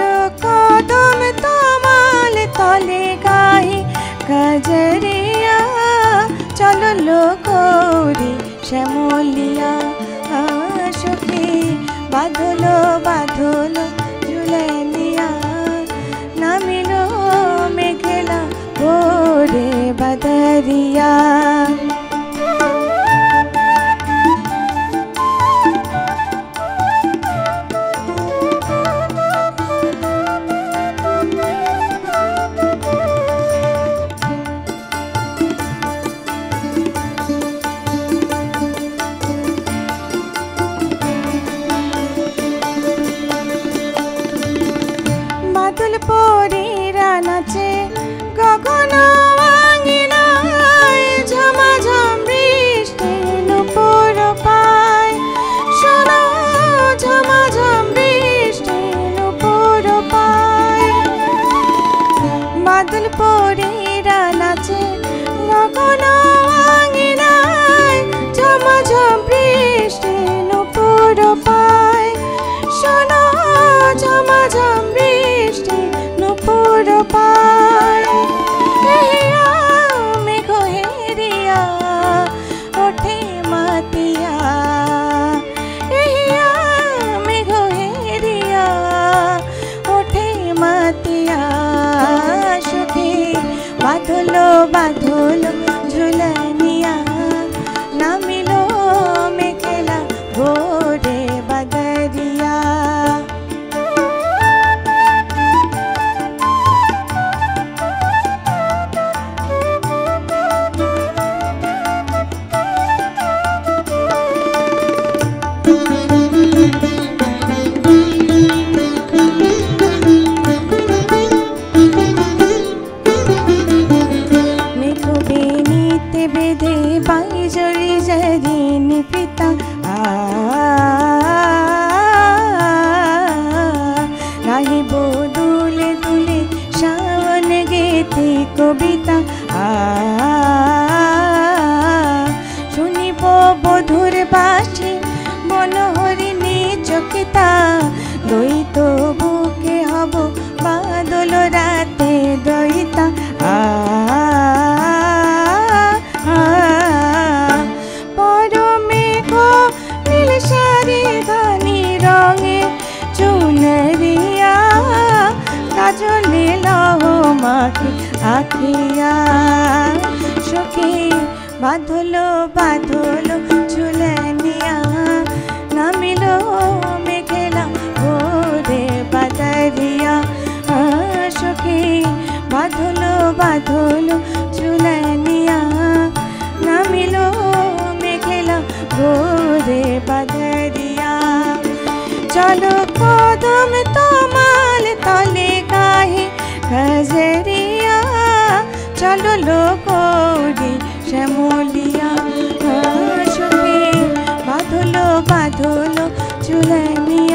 चलो कदम तमाल तले गाही कजरिया चलो लो गौरी श्यामलिया सखी बाधलो बाधलो झुलनिया नामिलो मेघला भोरे बदरिया बादल पोरीरा नाचे गगन आंगिनाय झमाझम बृष्टि नुपुर पाय शोनो झमाझम बृष्टि नुपुर पाय बादल पोरीरा नाचे गगन आंगिनाय झमाझम बृष्टि नुपुर पाय शोनो झमाझम बृष्टि नुपुर पाय मेघ हेरिया ओठे मातिया मेघ हेरिया ओठे मातिया सुखी बाधलो बाधलो झुलनिया नामिलो मेघला भोरे बदरिया बेदे बाई जड़ी जरीन पिता राही बो दुले दुले श्रावण गीति कविता शुनिब बधुर बासी मनोहरिणी चकिता द्वैत बुके हब बादल राते दयिता काजले लहो माखी आखिया सखी बाधलो बाधलो झुलनिया नामिलो मेघला भोरे बदरिया सखी बाधलो बाधलो झुलनिया नामिलो मेघला भोरे बदरिया चलो कदम तमाल तले गाही कजरिया चलो लो गौरी श्यामलिया सखी बाधलो बाधलो झुलनिया